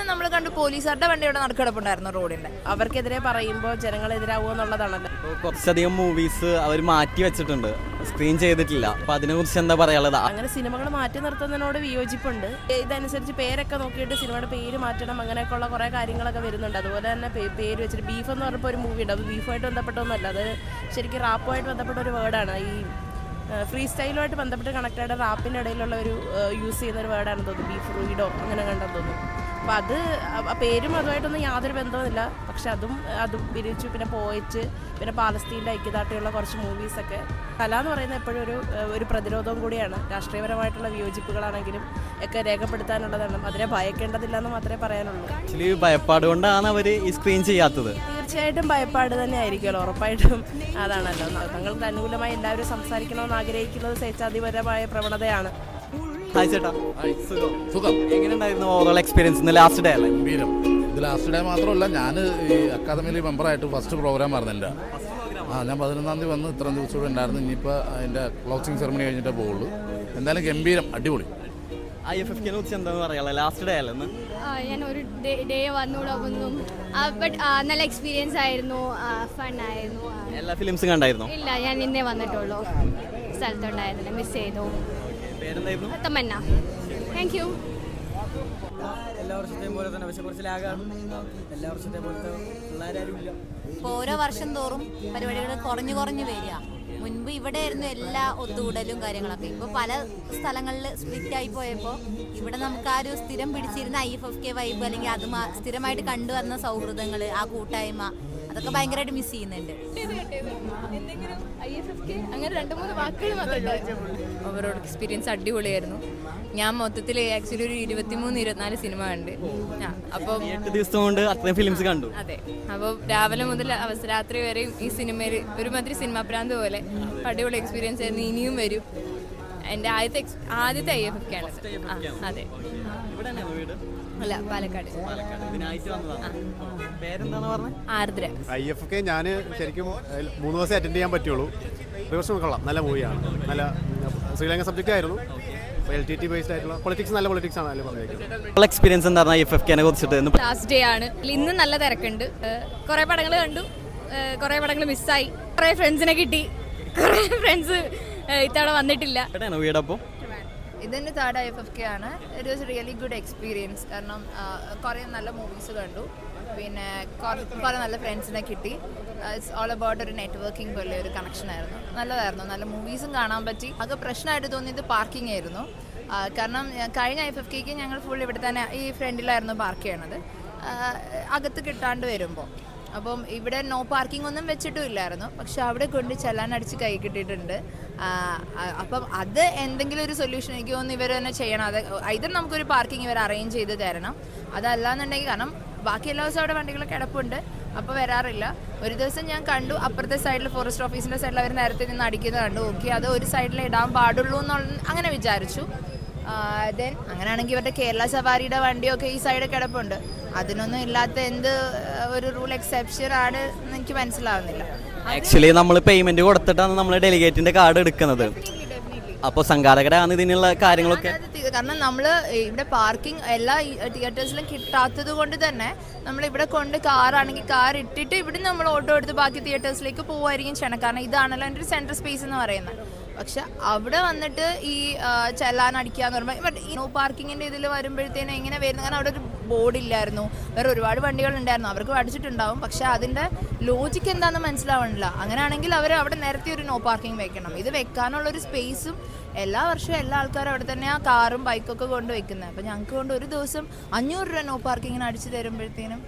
തന്നെ നമ്മൾ കണ്ടു പോലീസുകാരുടെ വണ്ടി ഇവിടെ നടക്കിടപ്പുണ്ടായിരുന്നു റോഡിന്റെ. അവർക്കെതിരെ പറയുമ്പോൾ ജനങ്ങളെതിരാവുക എന്നുള്ളതാണല്ലോ. കുറച്ചധികം മൂവീസ് അവർ മാറ്റി വെച്ചിട്ടുണ്ട്, സ്ക്രീൻ ചെയ്തിട്ടില്ല. അപ്പൊ അതിനെ കുറിച്ച് എന്താ പറയാനുള്ളത്? അങ്ങനെ സിനിമകൾ മാറ്റി നിർത്തുന്നതിനോട് വിയോജിപ്പുണ്ട്. ഇതനുസരിച്ച് പേരൊക്കെ നോക്കിയിട്ട് സിനിമയുടെ പേര് മാറ്റണം, അങ്ങനെയൊക്കെയുള്ള കുറേ കാര്യങ്ങളൊക്കെ വരുന്നുണ്ട്. അതുപോലെ തന്നെ പേര് വെച്ചിട്ട് ബീഫ് എന്ന് പറഞ്ഞപ്പോൾ ഒരു മൂവി ഉണ്ട്, അത് ബീഫുമായിട്ട് ബന്ധപ്പെട്ടൊന്നുമല്ല, അത് ശരിക്കും റാപ്പുമായിട്ട് ബന്ധപ്പെട്ട ഒരു വേർഡാണ്. ഈ ഫ്രീ സ്റ്റൈലുമായിട്ട് ബന്ധപ്പെട്ട് കണക്റ്റഡ് റാപ്പിൻ്റെ ഇടയിലുള്ള ഒരു യൂസ് ചെയ്യുന്ന ഒരു വേർഡാണെന്ന് തോന്നുന്നു, ബീഫ് റൂയിഡോ അങ്ങനെ കണ്ടെന്ന് തോന്നുന്നു. അപ്പോൾ അത് ആ പേരും അതുമായിട്ടൊന്നും യാതൊരു ബന്ധവുമില്ല. പക്ഷെ അതും പിരിച്ചു. പിന്നെ പോയിച്ച്, പിന്നെ പാലസ്തീൻ്റെ ഐക്യദാർഢ്യമുള്ള കുറച്ച് മൂവീസൊക്കെ. കല എന്ന് പറയുന്നത് എപ്പോഴും ഒരു പ്രതിരോധവും കൂടിയാണ്. രാഷ്ട്രീയപരമായിട്ടുള്ള വിയോജിപ്പുകളാണെങ്കിലും ഒക്കെ രേഖപ്പെടുത്താനുള്ളതാണ്. അതിനെ ഭയക്കേണ്ടതില്ല എന്ന് മാത്രമേ പറയാനുള്ളൂ. ആക്ച്വലി ഭയപ്പാട് കൊണ്ടാണ് അവർ ഈ സ്ക്രീൻ ചെയ്യാത്തത്. തീർച്ചയായിട്ടും ഭയപ്പാട് തന്നെ ആയിരിക്കുമല്ലോ, ഉറപ്പായിട്ടും അതാണല്ലോ. തങ്ങൾക്ക് അനുകൂലമായി എല്ലാവരും സംസാരിക്കണമെന്ന് ആഗ്രഹിക്കുന്നത് സ്വേച്ഛാധിപരമായ പ്രവണതയാണ്. ഹായ് ചേട്ടാ, സുഖം. എങ്ങനെയുണ്ടായിരുന്നു ഓവറോൾ എക്സ്പീരിയൻസ്? ലാസ്റ്റ് ഡേ അല്ലേ? ഗംഭീരം. ഇത് ലാസ്റ്റ് ഡേ മാത്രമല്ല, ഞാൻ ഈ അക്കാദമിയിൽ മെമ്പറായിട്ട് ഫസ്റ്റ് പ്രോഗ്രാം ആയിരുന്നു എൻ്റെ. ഞാൻ 11-ാം തീയതി വന്ന് ഇത്രയും ദിവസം കൂടെ ഉണ്ടായിരുന്നു. ഇനിയിപ്പോൾ അതിൻ്റെ ക്ലോസിംഗ് സെറമണി കഴിഞ്ഞിട്ടേ പോകുള്ളൂ. എന്തായാലും ഗംഭീരം, അടിപൊളി. IFFK കുറിച്ച് എന്താ പറയാ? ലാസ്റ്റ് ഡേ അല്ലെന്ന് ഞാൻ ഒരു ഡേ വന്നുകൂടാ ഒന്നും, ബട്ട് നല്ല എക്സ്പീരിയൻസ് ആയിരുന്നു, ഫൺ ആയിരുന്നു. എല്ലാ ഫിലിംസും കണ്ടായിരുന്നോ? ഇല്ല, ഞാൻ ഇന്നേ വന്നിട്ടുള്ളൂ, സ്ഥലത്തുണ്ടായിരുന്നില്ല, മിസ് ചെയ്തു. പേരെന്തായിരുന്നു? തമന്ന. Thank you. എല്ലാ വർഷത്തെയും പോലെ തന്നെ, പക്ഷെ കുറച്ച് ലാഗാണ്. എല്ലാ വർഷത്തെയും പോലത്തെ പിള്ളേരാരും ഇല്ല. ഇപ്പോൾ ഓരോ വർഷം തോറും പരിപാടികൾ കുറഞ്ഞു വരിക. മുൻപ് ഇവിടെ ആയിരുന്നു എല്ലാ ഒത്തുകൂടലും കാര്യങ്ങളൊക്കെ. ഇപ്പോൾ പല സ്ഥലങ്ങളിൽ സ്പ്ലിറ്റ് ആയി പോയപ്പോൾ ഇവിടെ നമുക്ക് ആ ഒരു സ്ഥിരം പിടിച്ചിരുന്ന IFFK വൈബ്, അല്ലെങ്കിൽ അത് സ്ഥിരമായിട്ട് കണ്ടുവന്ന സൗഹൃദങ്ങൾ, ആ കൂട്ടായ്മ, അതൊക്കെ ഭയങ്കരമായിട്ട് മിസ് ചെയ്യുന്നുണ്ട്. അങ്ങനെ 2-3 വാക്കുകൾ മാത്രമേ. ഓവറോൾ എക്സ്പീരിയൻസ് അടിപൊളിയായിരുന്നു. ഞാൻ മൊത്തത്തിൽ ആക്ച്വലി ഒരു 23-24 സിനിമ കണ്ട്. അപ്പോൾ 8 ദിവസം കൊണ്ട് അത്രയും ഫിലിംസ് കണ്ടു. അതെ, അപ്പോൾ രാവിലെ മുതൽ രാത്രി വരെയും ഈ സിനിമയിൽ ഒരുമാതിരി സിനിമ പ്രാന്ത് പോലെ അടിപൊളി എക്സ്പീരിയൻസ് ആയിരുന്നു. ഇനിയും വരും. എൻ്റെ ആദ്യത്തെ IFFK ആണ്. അതെ. അല്ല, പാലക്കാട്. ആർദ്ര. IFFK ഞാൻ ശരിക്കും 3 ദിവസം അറ്റൻഡ് ചെയ്യാൻ പറ്റുള്ളൂ. പ്രൊഫഷണൽ കൊള്ളാം, നല്ല മൂവിയാണ്. നല്ല ശ്രീലങ്ക സബ്ജക്റ്റ് ആയിരുന്നു. LTT ബേസ്ഡ് ആയിട്ടുള്ള പൊളിറ്റിക്സ്, നല്ല പൊളിറ്റിക്സ് ആണ് അതിൽ പറഞ്ഞിരിക്കുന്നത്. എക്സ്പീരിയൻസ് എന്താണ് IFFK കുറിച്ചിട്ട്? ലാസ്റ്റ് ഡേ ആണ്. ഇന്ന് നല്ല തിരക്കുണ്ട്. കുറേ പടങ്ങൾ കണ്ടു, കുറേ പടങ്ങൾ മിസ്സായി, കുറേ ഫ്രണ്ട്സിനെ കിട്ടി, കുറേ ഫ്രണ്ട്സ് ഇത്തവണ വന്നിട്ടില്ല. വീടപ്പോൾ ഇതിൻ്റെ തേർഡ് IFFK ആണ്. It was really good experience. കാരണം കുറേ നല്ല മൂവീസ് കണ്ടു, പിന്നെ കുറേ നല്ല ഫ്രണ്ട്സിനെ കിട്ടി. ഇറ്റ്സ് ഓൾ അബൌട്ട് ഒരു നെറ്റ്വർക്കിംഗ് പോലെ ഒരു കണക്ഷൻ ആയിരുന്നു. നല്ലതായിരുന്നു, നല്ല മൂവീസും കാണാൻ പറ്റി. അത് പ്രശ്നമായിട്ട് തോന്നിയത് പാർക്കിംഗ് ആയിരുന്നു. കാരണം കഴിഞ്ഞ IFFK ഞങ്ങൾ ഫുൾ ഇവിടെ തന്നെ ഈ ഫ്രണ്ടിലായിരുന്നു പാർക്ക് ചെയ്യണത്, അകത്ത് കിട്ടാണ്ട് വരുമ്പോൾ. അപ്പം ഇവിടെ നോ പാർക്കിംഗ് ഒന്നും വെച്ചിട്ടും ഇല്ലായിരുന്നു. പക്ഷെ അവിടെ കൊണ്ട് ചെല്ലാനടിച്ച് കൈ കിട്ടിയിട്ടുണ്ട്. അപ്പം അത് എന്തെങ്കിലും ഒരു സൊല്യൂഷൻ എനിക്ക് തോന്നുന്നു ഇവർ തന്നെ ചെയ്യണം. അത് ഇതിൽ നമുക്കൊരു പാർക്കിംഗ് ഇവർ അറേഞ്ച് ചെയ്ത് തരണം. അതല്ലാന്നുണ്ടെങ്കിൽ, കാരണം ബാക്കി എല്ലാ ദിവസവും അവിടെ വണ്ടികൾ കിടപ്പുണ്ട്, അപ്പോൾ വരാറില്ല. ഒരു ദിവസം ഞാൻ കണ്ടു, അപ്പുറത്തെ സൈഡിൽ ഫോറസ്റ്റ് ഓഫീസിൻ്റെ സൈഡിൽ അവർ നേരത്തെ നിന്ന് അടിക്കുന്നത് കണ്ടു. ഓക്കെ, അത് ഒരു സൈഡിൽ ഇടാൻ പാടുള്ളൂ എന്നുള്ള അങ്ങനെ വിചാരിച്ചു. ദെൻ അങ്ങനെയാണെങ്കിൽ ഇവരുടെ കേരള സവാരിയുടെ വണ്ടിയൊക്കെ ഈ സൈഡ് കിടപ്പുണ്ട്. അതിനൊന്നും ഇല്ലാത്ത എന്ത് ഒരു റൂൾ എക്സെപ്ഷൻ ആണ് എന്ന് എനിക്ക് മനസ്സിലാവുന്നില്ല. ആക്ച്വലി നമ്മൾ പേയ്മെന്റ് കൊടുത്തിട്ടാണ് നമ്മൾ ഡെലിഗേറ്റിന്റെ കാർഡ് എടുക്കുന്നത്. അപ്പോൾ സംഘാടകരാണ് ഇതിനുള്ള കാര്യങ്ങളൊക്കെ. കാരണം നമ്മൾ ഇവിടെ പാർക്കിംഗ് എല്ലാ തിയേറ്റേഴ്സിലും കിട്ടാത്തത് കൊണ്ട് തന്നെ നമ്മൾ ഇവിടെ കൊണ്ട് കാറാണെങ്കിൽ കാർ ഇട്ടിട്ട് ഇവിടെ നമ്മൾ ഓട്ടോ എടുത്ത് ബാക്കി തിയേറ്റേഴ്സിലേക്ക് പോകുമായിരിക്കും ചെയ്യണം. കാരണം ഇതാണല്ലോ എൻ്റെ ഒരു സെൻട്രൽ സ്പേസ് എന്ന് പറയുന്നത്. പക്ഷെ അവിടെ വന്നിട്ട് ഈ ചെല്ലാൻ അടിക്കുക എന്ന് പറയുമ്പോൾ, ബട്ട് ഈ നോ പാർക്കിങ്ങിൻ്റെ ഇതിൽ വരുമ്പോഴത്തേനും എങ്ങനെ വരുന്നത്? കാരണം അവിടെ ഒരു ബോർഡില്ലായിരുന്നു, വേറെ ഒരുപാട് വണ്ടികളുണ്ടായിരുന്നു, അവർക്ക് അടിച്ചിട്ടുണ്ടാവും. പക്ഷെ അതിൻ്റെ ലോജിക്ക് എന്താണെന്ന് മനസ്സിലാവണില്ല. അങ്ങനെയാണെങ്കിൽ അവർ അവിടെ നേരത്തെ ഒരു നോ പാർക്കിംഗ് വെക്കണം. ഇത് വെക്കാനുള്ളൊരു സ്പേസും എല്ലാ വർഷവും എല്ലാ ആൾക്കാരും അവിടെ തന്നെ ആ കാറും ബൈക്കൊക്കെ കൊണ്ട് വെക്കുന്നത്. അപ്പോൾ ഞങ്ങൾക്ക് കൊണ്ട് ഒരു ദിവസം 500 രൂപ നോ പാർക്കിങ്ങിന് അടിച്ച് തരുമ്പോഴത്തേനും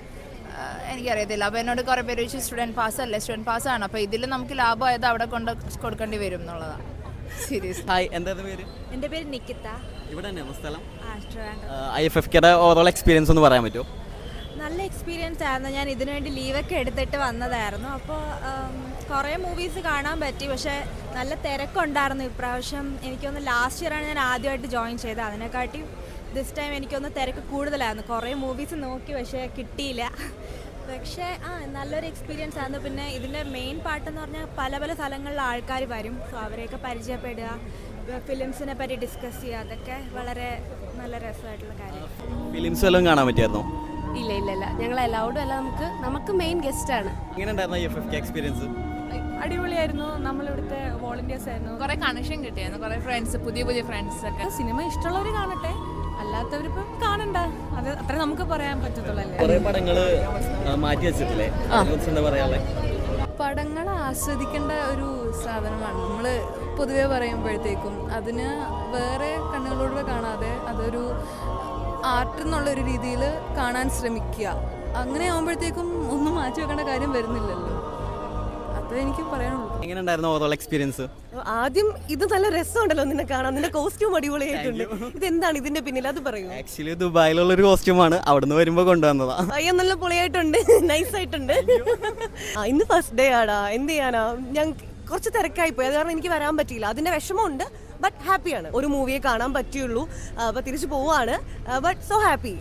എനിക്കറിയത്തില്ല. അപ്പോൾ എന്നോട് കുറേ പേര് ചോദിച്ചു, സ്റ്റുഡൻറ്റ് പാസ് അല്ലേ? സ്റ്റുഡൻറ്റ് പാസ്സാണ്, അപ്പോൾ ഇതിൽ നമുക്ക് ലാഭമായത് അവിടെ കൊണ്ട് കൊടുക്കേണ്ടി വരും എന്നുള്ളതാണ്. സീരിയസ്. ഹായ്, എന്താ പേര്? എൻ്റെ പേര് നിക്കിത. ഇവിടെ തന്നെയാണ് സ്ഥലം? IFFK ഓവറോൾ എക്സ്പീരിയൻസ് ഒന്ന് പറയാൻ പറ്റുമോ? നല്ല എക്സ്പീരിയൻസ് ആയിരുന്നു. ഞാൻ ഇതിനു വേണ്ടി ലീവൊക്കെ എടുത്തിട്ട് വന്നതായിരുന്നു. അപ്പോൾ കുറേ മൂവീസ് കാണാൻ പറ്റി. പക്ഷേ നല്ല തിരക്കുണ്ടായിരുന്നു ഇപ്രാവശ്യം. എനിക്കൊന്ന് ലാസ്റ്റ് ഇയറാണ് ഞാൻ ആദ്യമായിട്ട് ജോയിൻ ചെയ്തത്. അതിനെക്കാട്ടി ദിസ് ടൈം എനിക്കൊന്ന് തിരക്ക് കൂടുതലായിരുന്നു. കുറേ മൂവീസ് നോക്കി, പക്ഷേ കിട്ടിയില്ല. പക്ഷേ നല്ലൊരു എക്സ്പീരിയൻസ് ആയിരുന്നു. പിന്നെ ഇതിൻ്റെ മെയിൻ പാർട്ടെന്ന് പറഞ്ഞാൽ പല പല സ്ഥലങ്ങളിലെ ആൾക്കാർ വരും. സോ അവരെയൊക്കെ പരിചയപ്പെടുക, ഫിലിംസിനെ പറ്റി ഡിസ്കസ് ചെയ്യുക, അതൊക്കെ വളരെ നല്ല രസമായിട്ടുള്ള കാര്യം. ഫിലിംസ് എല്ലാം കാണാൻ പറ്റിയായിരുന്നോ? ഞങ്ങൾ അലൗഡും അല്ല, നമുക്ക് മെയിൻ ഗസ്റ്റ് ആണ്. എങ്ങനെ ഉണ്ടായിരുന്നു IFFK എക്സ്പീരിയൻസ്? അടിപൊളിയായിരുന്നു. നമ്മളിവിടുത്തെ വോളണ്ടിയേഴ്സ് ആയിരുന്നു. കുറെ കണക്ഷൻ കിട്ടിയായിരുന്നു, കുറെ ഫ്രണ്ട്സ്, പുതിയ ഫ്രണ്ട്സ് ഒക്കെ. സിനിമ ഇഷ്ടമുള്ളവർ കാണട്ടെ, അല്ലാത്തവരിപ്പം കാണണ്ട. അത് അത്ര നമുക്ക് പറയാൻ പറ്റത്തുള്ളല്ലേ. കുറേ പടങ്ങൾ മാറ്റി വെച്ചിട്ടില്ലേ, അതിനെക്കുറിച്ച് എന്താ പറയാനുള്ളത്? പടങ്ങൾ ആസ്വദിക്കേണ്ട ഒരു സാധനമാണ്. നമ്മൾ പൊതുവെ പറയുമ്പോഴത്തേക്കും അതിന് വേറെ കണ്ണുകളോട് കാണാതെ അതൊരു ആർട്ട് എന്നുള്ളൊരു രീതിയിൽ കാണാൻ ശ്രമിക്കുക. അങ്ങനെ ആകുമ്പോഴത്തേക്കും ഒന്നും മാറ്റി വെക്കേണ്ട കാര്യം വരുന്നില്ലല്ലോ. അതേ എനിക്ക് പറയാനുള്ളൂ. എങ്ങനെ ഉണ്ടായിരുന്നു ഓവറോൾ എക്സ്പീരിയൻസ്? ആദ്യം ഇത് നല്ല രസമുണ്ടല്ലോ നിന്നെ കാണാൻ, നിന്റെ കോസ്റ്റ്യൂം അടിപൊളിയായിട്ടുണ്ട്. ഇതെന്താണ് ഇതിന്റെ പിന്നിൽ, അത് പറയൂ. ആക്ച്വലി ദുബായിലുള്ളൊരു കോസ്റ്റ്യൂമാണ്, അവിടുന്ന് വരുമ്പോൾ കൊണ്ടുവന്നതാ. അയ്യോ നല്ല പൊളിയായിട്ടുണ്ട്, നൈസായിട്ടുണ്ട്. ഇന്ന് ഫസ്റ്റ് ഡേ ആടാ, എന്ത് ചെയ്യാനാ, ഞാൻ കുറച്ച് തിരക്കായിപ്പോയി, അത് കാരണം എനിക്ക് വരാൻ പറ്റിയില്ല. അതിന്റെ വിഷമമുണ്ട്, ബട്ട് ഹാപ്പിയാണ്. ഒരു മൂവിയെ കാണാൻ പറ്റിയുള്ളൂ, അപ്പോൾ തിരിച്ചു പോവാണ്, ബട്ട് സോ ഹാപ്പി.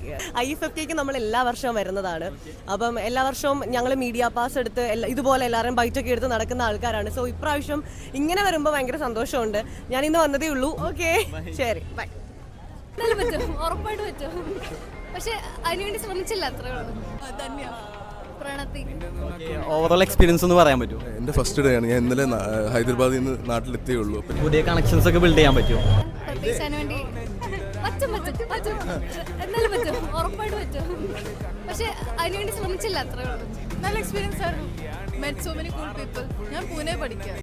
IFFKക്ക് നമ്മൾ എല്ലാ വർഷവും വരുന്നതാണ്. അപ്പം എല്ലാ വർഷവും ഞങ്ങൾ മീഡിയ പാസ് എടുത്ത് ഇതുപോലെ എല്ലാവരും ബൈറ്റൊക്കെ എടുത്ത് നടക്കുന്ന ആൾക്കാരാണ്. സോ ഇപ്രാവശ്യം ഇങ്ങനെ വരുമ്പോൾ ഭയങ്കര സന്തോഷമുണ്ട്. ഞാൻ ഇന്ന് വന്നതേ ഉള്ളൂ. ഓക്കെ, ശരി, ബൈ. പറ്റും, ഉറപ്പായിട്ട് പറ്റും. പക്ഷെ അതിനുവേണ്ടി ശ്രമിച്ചില്ല, അത്രേ ഉള്ളൂ. പ്രണത്തി ഓവറോൾ എക്സ്പീരിയൻസ് ഒന്ന് പറയാൻ പറ്റുമോ? എൻ്റെ ഫസ്റ്റ് ഡേ ആണ്. ഞാൻ ഇന്നലെ ഹൈദരാബാദിൽ നിന്ന് നാട്ടിലെത്തിയേ ഉള്ളൂ. പുതിയ കണക്ഷൻസ് ഒക്കെ ബിൽഡ് ചെയ്യാൻ പറ്റുമോ? പ്രത്യേകിച്ച് അതിന് വേണ്ടി പറ്റും, എന്നാലും പറ്റും, ഉറപ്പായിട്ട് പറ്റും. പക്ഷെ അതിനുവേണ്ടി ശ്രമിച്ചില്ല, അത്രേ ഉള്ളൂ. നല്ല എക്സ്പീരിയൻസ് ആയിരുന്നു. Met so many cool people. ഞാൻ പൂനെ പഠിക്കാം.